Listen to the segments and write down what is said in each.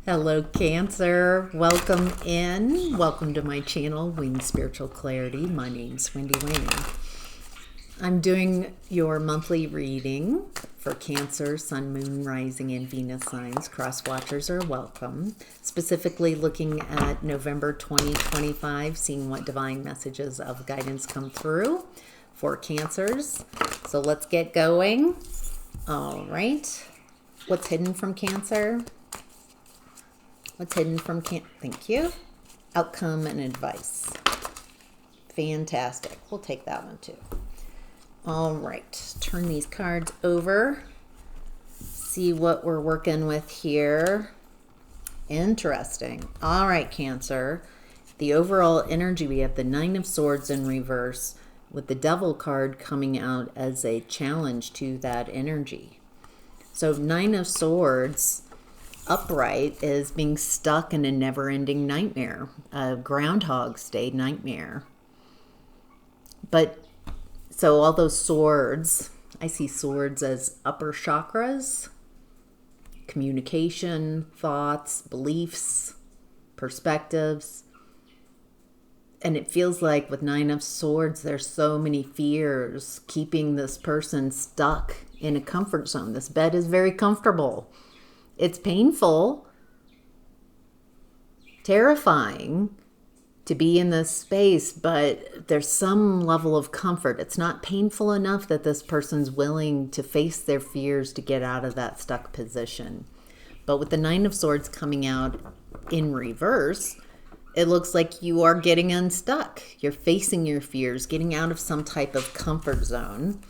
Hello, Cancer. Welcome in. Welcome to my channel, Winged Spiritual Clarity. My name's Wendy Wing. I'm doing your monthly reading for Cancer, Sun, Moon, Rising, and Venus signs. Cross watchers are welcome. Specifically looking at November 2025, seeing what divine messages of guidance come through for Cancers. So let's get going. All right. What's hidden from Cancer? What's hidden from Thank you. Outcome and advice. Fantastic. We'll take that one too. All right. Turn these cards over. See what we're working with here. Interesting. All right, Cancer. The overall energy, we have the Nine of Swords in reverse with the Devil card coming out as a challenge to that energy. So Nine of Swords upright is being stuck in a never-ending nightmare, a Groundhog's Day nightmare. But so all those swords, I see swords as upper chakras, communication, thoughts, beliefs, perspectives. And it feels like with Nine of Swords, there's so many fears keeping this person stuck in a comfort zone. This bed is very comfortable. It's painful, terrifying to be in this space, but there's some level of comfort. It's not painful enough that this person's willing to face their fears to get out of that stuck position. But with the Nine of Swords coming out in reverse, it looks like you are getting unstuck. You're facing your fears, getting out of some type of comfort zone.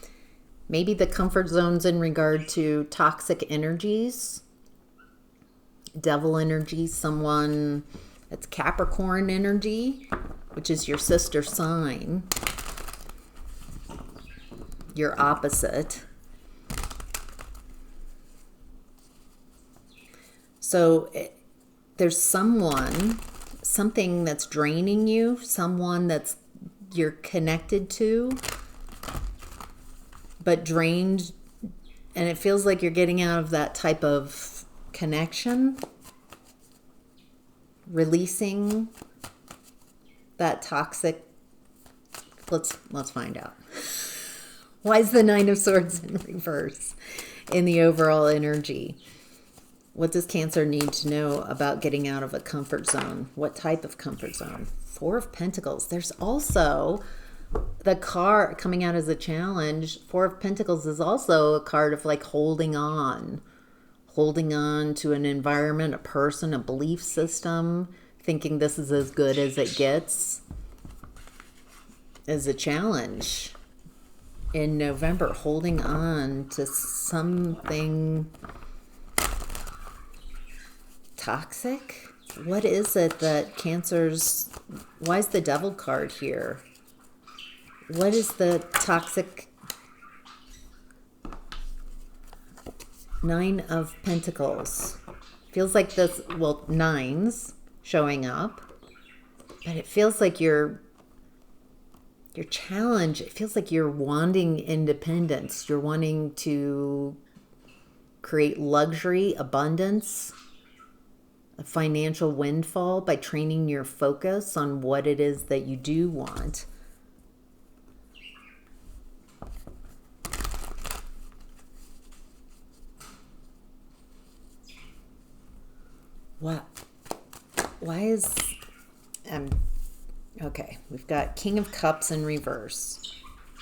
Maybe the comfort zone's in regard to toxic energies, Devil energy, someone that's Capricorn energy, which is your sister sign, your opposite. So there's something that's draining you, someone that's you're connected to, but drained, and it feels like you're getting out of that type of connection, releasing that toxic. Let's find out. Why is the Nine of Swords in reverse in the overall energy? What does Cancer need to know about getting out of a comfort zone? What type of comfort zone? Four of Pentacles. There's also the card coming out as a challenge. Four of Pentacles is also a card of like holding on to an environment, a person, a belief system, thinking this is as good as it gets, is a challenge in November. Holding on to something toxic. What is it that Cancer's, why is the Devil card here? What is the toxic? Nine of Pentacles. Feels like this, well, nines showing up, but it feels like your challenge, it feels like you're wanting independence. You're wanting to create luxury, abundance, a financial windfall by training your focus on what it is that you do want. What? Why is... okay, we've got King of Cups in reverse,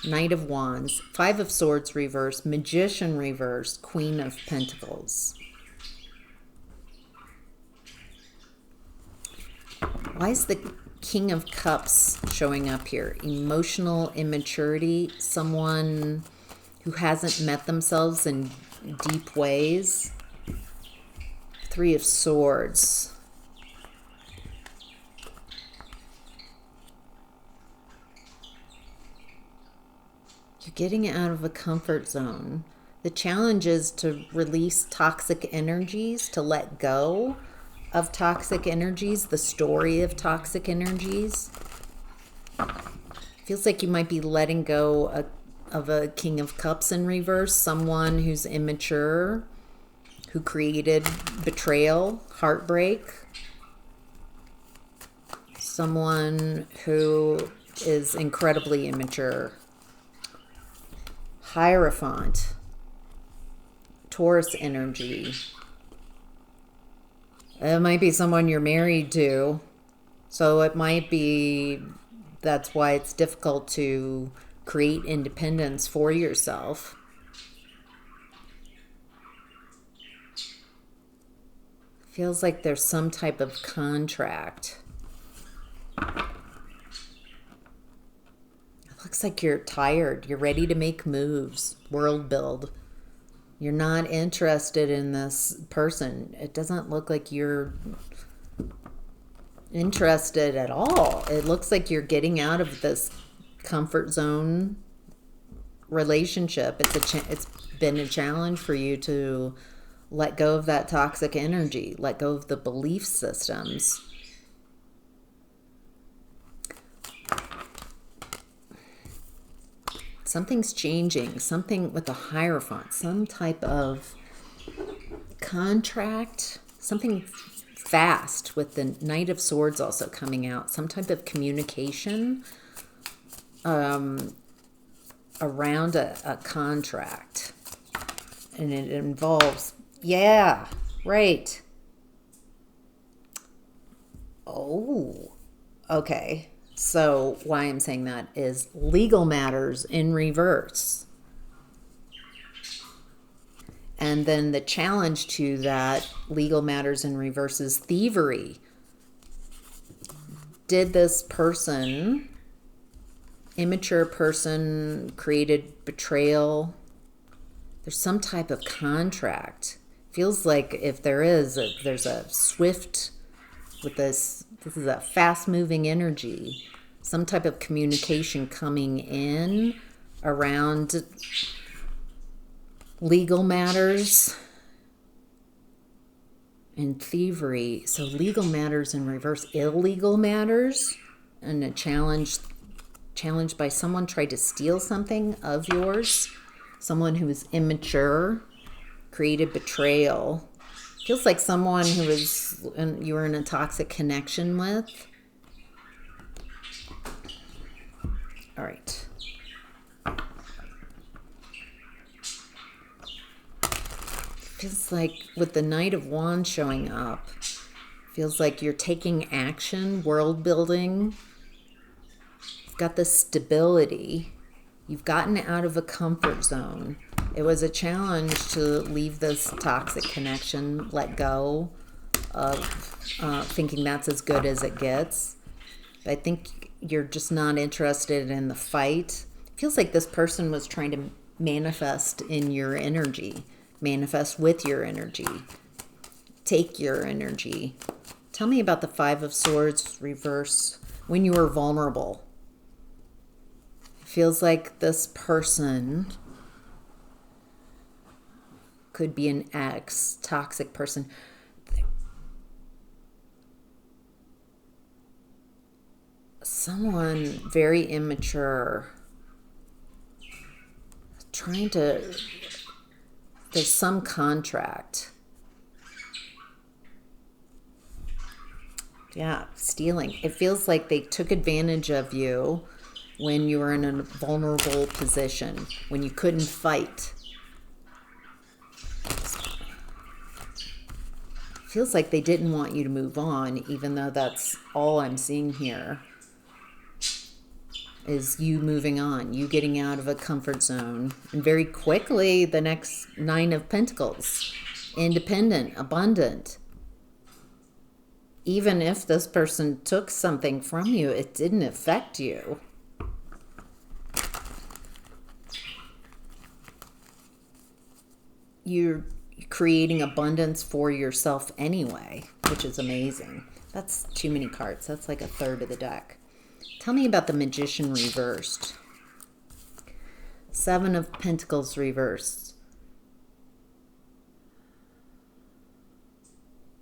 Knight of Wands, Five of Swords reverse, Magician reverse, Queen of Pentacles. Why is the King of Cups showing up here? Emotional immaturity, someone who hasn't met themselves in deep ways. Three of Swords. You're getting out of a comfort zone. The challenge is to release toxic energies, to let go of toxic energies, the story of toxic energies. Feels like you might be letting go of a King of Cups in reverse, someone who's immature, who created betrayal, heartbreak. Someone who is incredibly immature. Hierophant. Taurus energy. It might be someone you're married to. So it might be, that's why it's difficult to create independence for yourself. Feels like there's some type of contract. It looks like you're tired. You're ready to make moves, world build. You're not interested in this person. It doesn't look like you're interested at all. It looks like you're getting out of this comfort zone relationship. It's been a challenge for you to let go of that toxic energy, let go of the belief systems. Something's changing, something with the Hierophant, some type of contract, something fast with the Knight of Swords also coming out, some type of communication around a contract. And it involves, yeah, right. Oh, okay. So why I'm saying that is legal matters in reverse. And then the challenge to that legal matters in reverse is thievery. Did this person, immature person, created betrayal? There's some type of contract. Feels like if there's a swift, with this is a fast-moving energy, some type of communication coming in around legal matters and thievery. So legal matters in reverse, illegal matters, and a challenge by someone tried to steal something of yours, someone who is immature, created betrayal. Feels like someone who you were in a toxic connection with. All right. Feels like with the Knight of Wands showing up, feels like you're taking action, world building. You've got this stability. You've gotten out of a comfort zone. It was a challenge to leave this toxic connection, let go of thinking that's as good as it gets. I think you're just not interested in the fight. It feels like this person was trying to manifest in your energy, manifest with your energy, take your energy. Tell me about the Five of Swords reverse when you were vulnerable. It feels like this person could be an ex, toxic person. Someone very immature, there's some contract. Yeah, stealing. It feels like they took advantage of you when you were in a vulnerable position, when you couldn't fight. Feels like they didn't want you to move on, even though that's all I'm seeing here is you moving on, you getting out of a comfort zone. And very quickly, the next Nine of Pentacles, independent, abundant. Even if this person took something from you, it didn't affect you. You're creating abundance for yourself anyway, which is amazing. That's too many cards. That's like a third of the deck. Tell me about the Magician reversed. Seven of Pentacles reversed.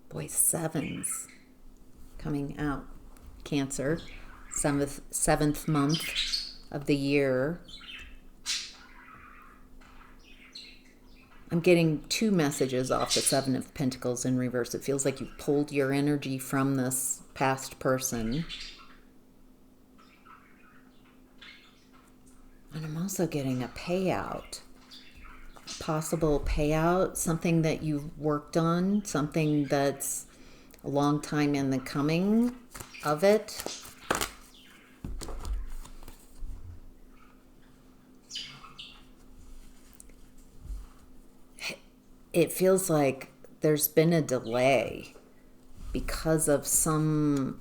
Boy, sevens coming out. Cancer, seventh month of the year. I'm getting two messages off the Seven of Pentacles in reverse. It feels like you've pulled your energy from this past person. And I'm also getting a payout. A possible payout, something that you've worked on, something that's a long time in the coming of it. It feels like there's been a delay because of some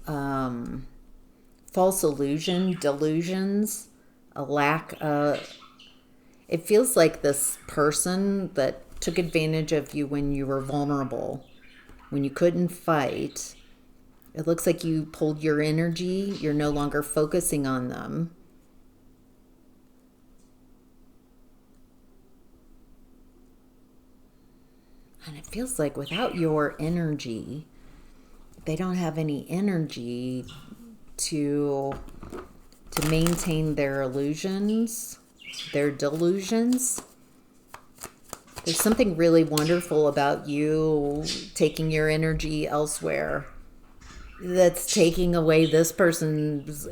false delusions, a lack of... It feels like this person that took advantage of you when you were vulnerable, when you couldn't fight. It looks like you pulled your energy. You're no longer focusing on them. And it feels like without your energy, they don't have any energy to maintain their illusions, their delusions. There's something really wonderful about you taking your energy elsewhere that's taking away this person's...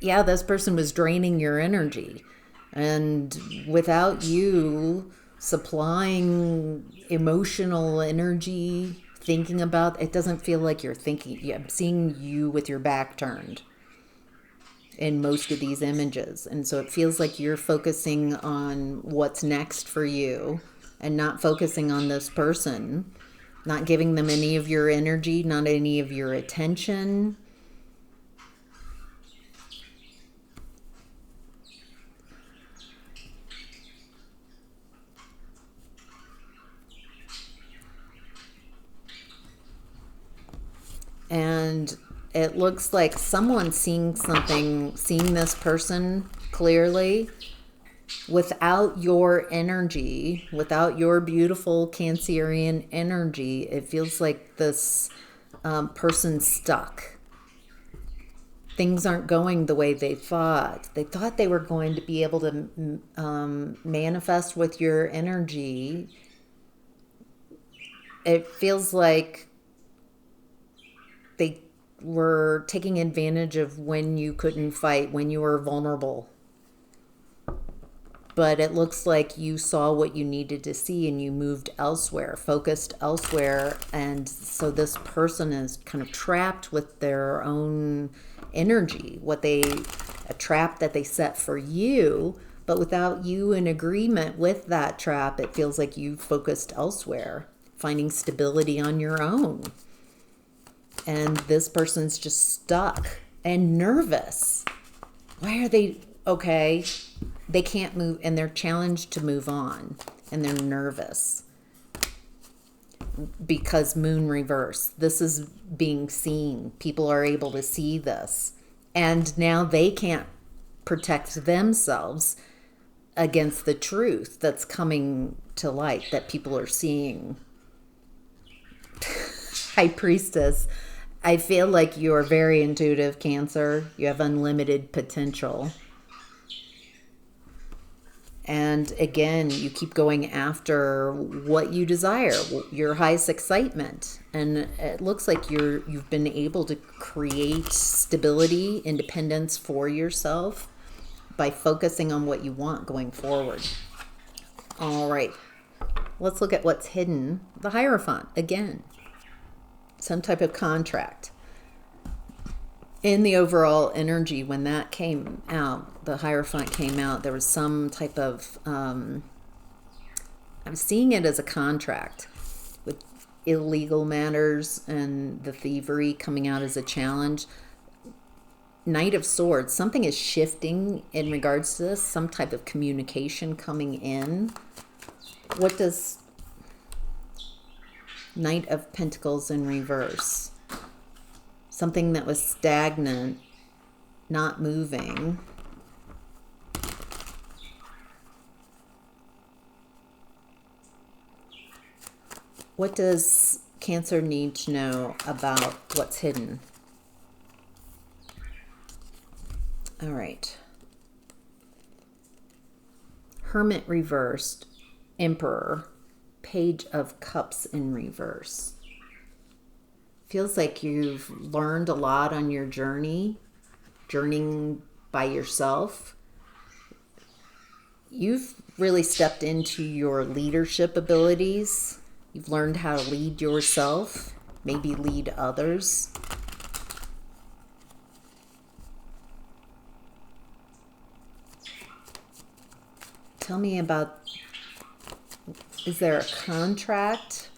this person was draining your energy. And without you supplying emotional energy, thinking about... It doesn't feel like you're thinking. I'm seeing you with your back turned in most of these images. And so it feels like you're focusing on what's next for you and not focusing on this person, not giving them any of your energy, not any of your attention. And it looks like someone's seeing something, seeing this person clearly. Without your energy, without your beautiful Cancerian energy, it feels like this person's stuck. Things aren't going the way they thought. They thought they were going to be able to manifest with your energy. It feels like they were taking advantage of when you couldn't fight, when you were vulnerable. But it looks like you saw what you needed to see and you moved elsewhere, focused elsewhere. And so this person is kind of trapped with their own energy, a trap that they set for you. But without you in agreement with that trap, it feels like you focused elsewhere, finding stability on your own. And this person's just stuck and nervous. Why are they... Okay, they can't move, and they're challenged to move on, and they're nervous because moon reverse. This is being seen. People are able to see this, and now they can't protect themselves against the truth that's coming to light that people are seeing. High Priestess. I feel like you're very intuitive, Cancer. You have unlimited potential. And again, you keep going after what you desire, your highest excitement. And it looks like you've been able to create stability, independence for yourself by focusing on what you want going forward. All right, let's look at what's hidden. The Hierophant, again, some type of contract. In the overall energy, when that came out, the Hierophant came out, there was some type of, I'm seeing it as a contract with illegal matters and the thievery coming out as a challenge. Knight of Swords, something is shifting in regards to this, some type of communication coming in. What does Knight of Pentacles in reverse? Something that was stagnant, not moving. What does Cancer need to know about what's hidden? All right. Hermit reversed, Emperor. Page of Cups in reverse. Feels like you've learned a lot on your journeying by yourself. You've really stepped into your leadership abilities. You've learned how to lead yourself, maybe lead others. Tell me about, is there a contract?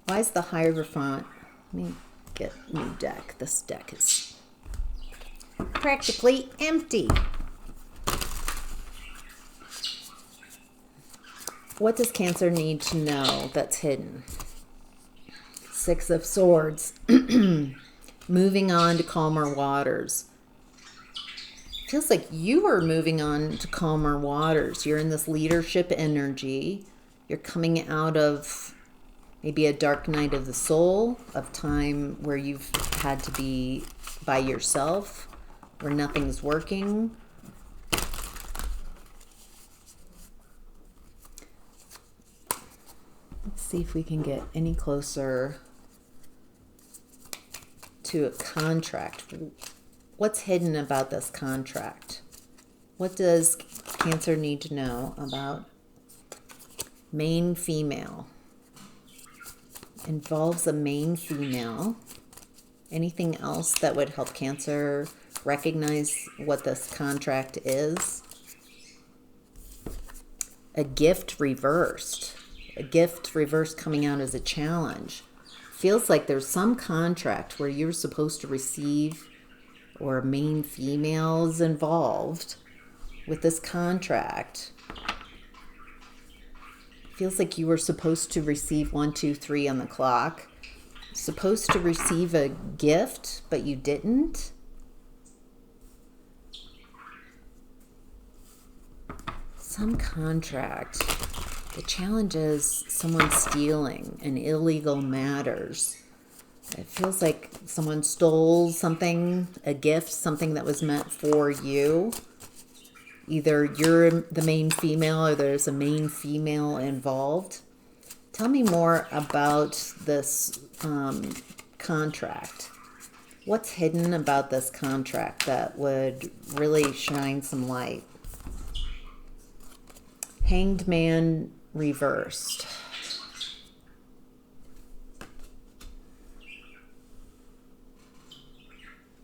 Why is the Hierophant? Let me get a new deck. This deck is practically empty. What does Cancer need to know that's hidden? Six of Swords. Moving on to calmer waters. Feels like you are moving on to calmer waters. You're in this leadership energy. You're coming out of maybe a dark night of the soul, of time where you've had to be by yourself, where nothing's working. Let's see if we can get any closer to a contract. What's hidden about this contract? What does Cancer need to know about main female? Involves a main female. Anything else that would help Cancer recognize what this contract is? A gift reversed. A gift reversed coming out as a challenge. Feels like there's some contract where you're supposed to receive, or a main female is involved with this contract. Feels like you were supposed to receive 1, 2, 3 on the clock. Supposed to receive a gift, but you didn't. Some contract. The challenge is someone stealing and illegal matters. It feels like someone stole something, a gift, something that was meant for you. Either you're the main female or there's a main female involved. Tell me more about this contract. What's hidden about this contract that would really shine some light? Hanged Man reversed.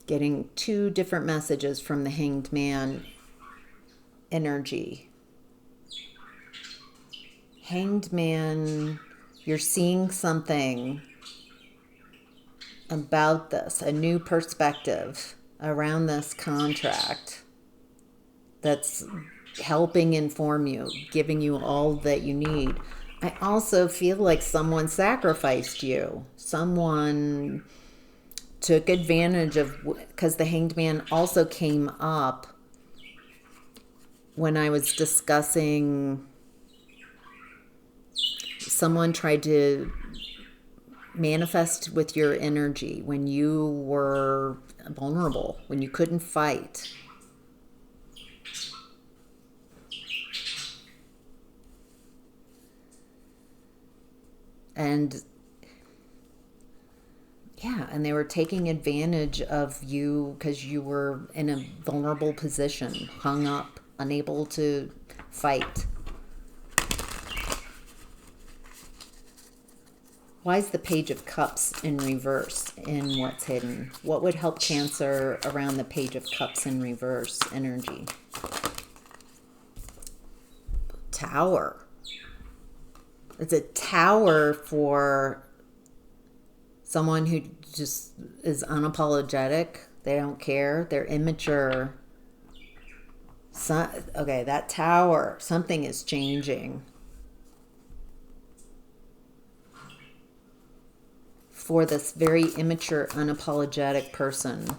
Getting two different messages from the Hanged Man energy. Hanged Man, you're seeing something about this, a new perspective around this contract that's helping inform you, giving you all that you need. I also feel like someone sacrificed you. Someone took advantage of, because the Hanged Man also came up when I was discussing, someone tried to manifest with your energy when you were vulnerable, when you couldn't fight. And yeah, and they were taking advantage of you because you were in a vulnerable position, hung up, unable to fight. Why is the Page of Cups in reverse in what's hidden? What would help Cancer around the Page of Cups in reverse energy? Tower. It's a tower for someone who just is unapologetic. They don't care. They're immature. Okay, that tower, something is changing. For this very immature, unapologetic person.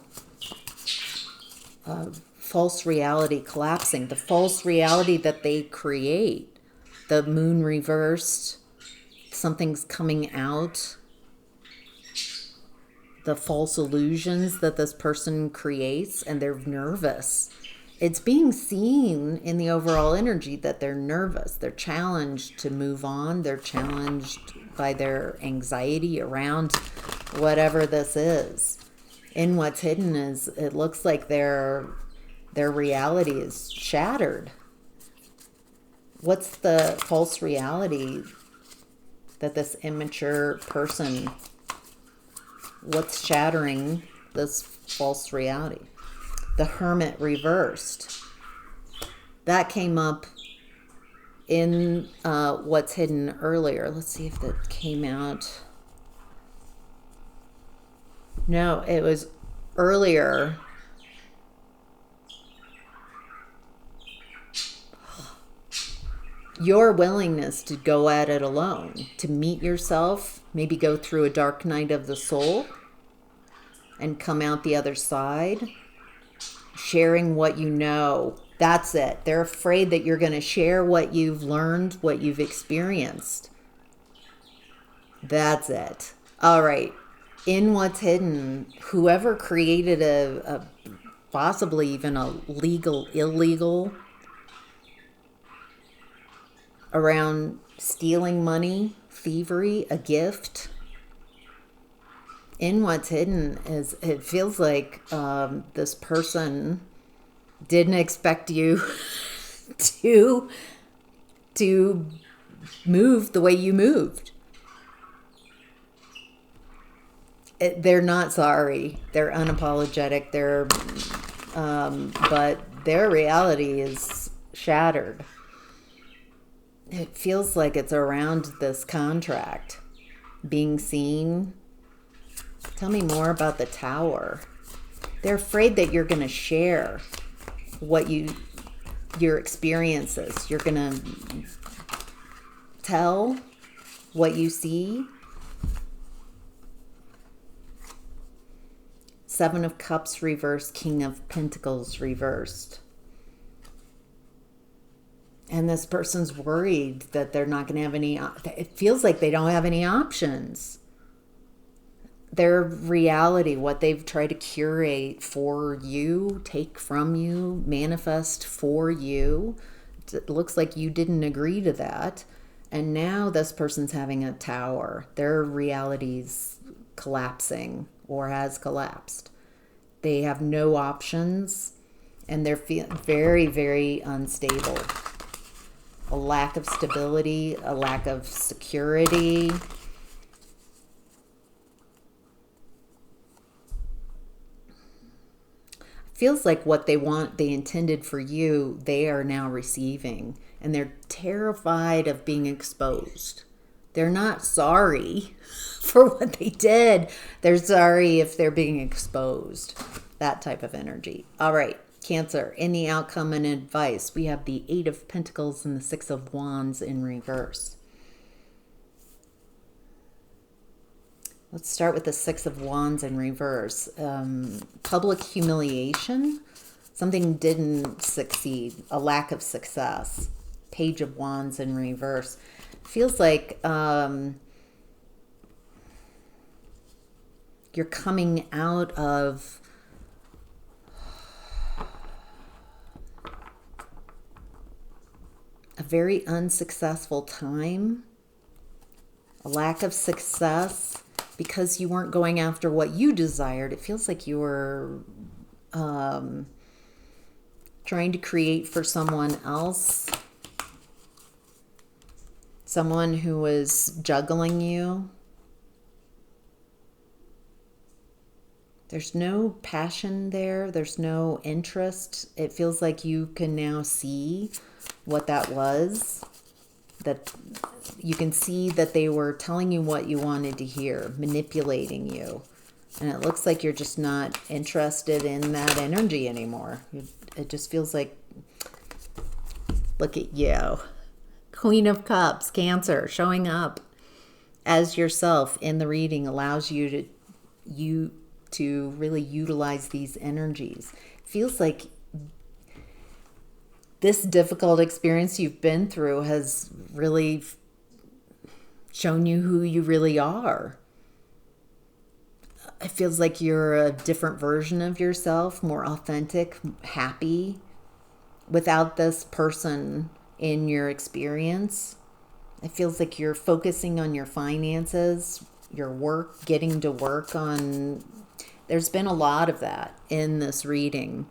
False reality collapsing. The false reality that they create. The moon reversed. Something's coming out. The false illusions that this person creates, and they're nervous. it's being seen in the overall energy that they're nervous. They're challenged to move on. They're challenged by their anxiety around whatever this is. In what's hidden is, it looks like their reality is shattered. What's the false reality that this immature person, what's shattering this false reality? The Hermit reversed. That came up in what's hidden earlier. Let's see if that came out. No, it was earlier. Your willingness to go at it alone, to meet yourself, maybe go through a dark night of the soul and come out the other side, sharing what you know. That's it. They're afraid that you're going to share what you've learned, what you've experienced. That's it. All right. In what's hidden, whoever created a possibly even a illegal around stealing money, thievery, a gift. In what's hidden is, it feels like this person didn't expect you to move the way you moved. They're not sorry. They're unapologetic. But their reality is shattered. It feels like it's around this contract being seen. Tell me more about the Tower. They're afraid that you're going to share your experiences. You're going to tell what you see. Seven of Cups reversed, King of Pentacles reversed. And this person's worried that they're not going to have any, it feels like they don't have any options. Their reality, what they've tried to curate for you, take from you, manifest for you, it looks like you didn't agree to that. And now this person's having a tower. Their reality's collapsing or has collapsed. They have no options and they're feeling very, very unstable. A lack of stability, a lack of security. Feels like what they want, they intended for you, they are now receiving. And they're terrified of being exposed. They're not sorry for what they did. They're sorry if they're being exposed. That type of energy. All right. Cancer, any outcome and advice. We have the Eight of Pentacles and the Six of Wands in reverse. Let's start with the Six of Wands in reverse. Public humiliation. Something didn't succeed. A lack of success. Page of Wands in reverse. Feels like you're coming out of a very unsuccessful time, a lack of success because you weren't going after what you desired. It feels like you were trying to create for someone else, someone who was juggling you. There's no passion there. There's no interest. It feels like you can now see what that was, that you can see that they were telling you what you wanted to hear, manipulating you. And it looks like you're just not interested in that energy anymore. It just feels like, look at you. Queen of Cups, Cancer, showing up as yourself in the reading allows you to really utilize these energies. It feels like this difficult experience you've been through has really shown you who you really are. It feels like you're a different version of yourself, more authentic, happy, without this person in your experience, it feels like you're focusing on your finances, your work, getting to work on. There's been a lot of that in this reading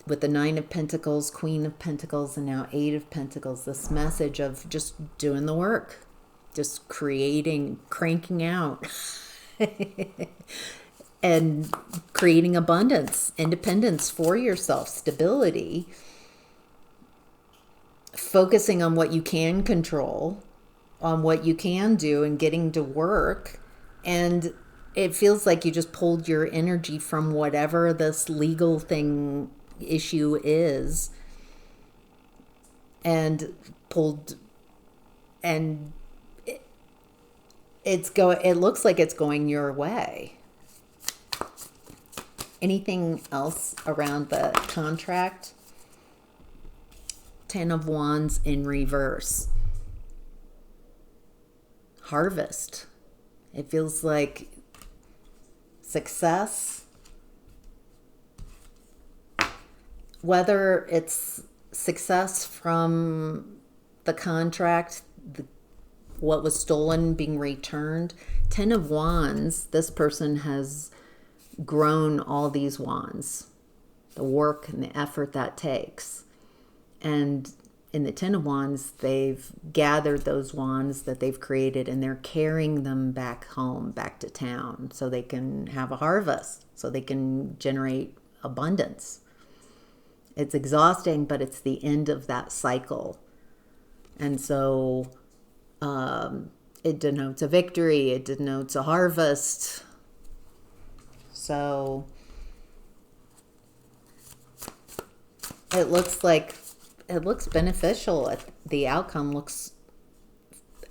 with the Nine of Pentacles, Queen of Pentacles, and now Eight of Pentacles. This message of just doing the work, just creating, cranking out, and creating abundance, independence for yourself, stability, focusing on what you can control, on what you can do, and getting to work. And it feels like you just pulled your energy from whatever this legal thing issue is, and pulled, and it looks like it's going your way. Anything else around the contract? Ten of Wands in reverse. Harvest. It feels like success. Whether it's success from the contract, what was stolen being returned. Ten of Wands, this person has grown all these wands, the work and the effort that takes. And in the Ten of Wands, they've gathered those wands that they've created, and they're carrying them back home, back to town, so they can have a harvest, so they can generate abundance. It's exhausting, but it's the end of that cycle. And so it denotes a victory. It denotes a harvest. So it looks beneficial. The outcome looks,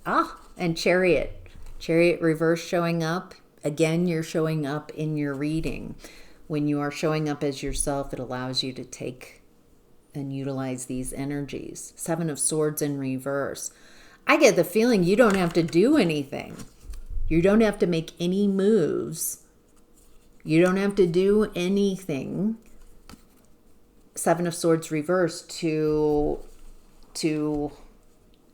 and Chariot reverse showing up. Again, you're showing up in your reading. When you are showing up as yourself, it allows you to take and utilize these energies. Seven of Swords in reverse. I get the feeling you don't have to do anything. You don't have to make any moves. You don't have to do anything. Seven of Swords reverse to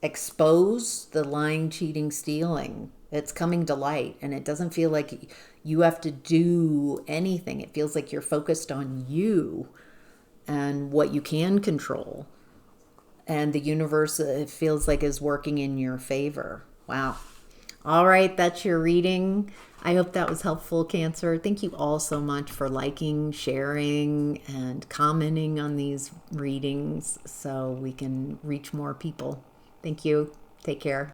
expose the lying, cheating, stealing. It's coming to light, and it doesn't feel like you have to do anything. It feels like you're focused on you and what you can control. And the universe, it feels like, is working in your favor. Wow. All right, that's your reading. I hope that was helpful, Cancer. Thank you all so much for liking, sharing, and commenting on these readings so we can reach more people. Thank you. Take care.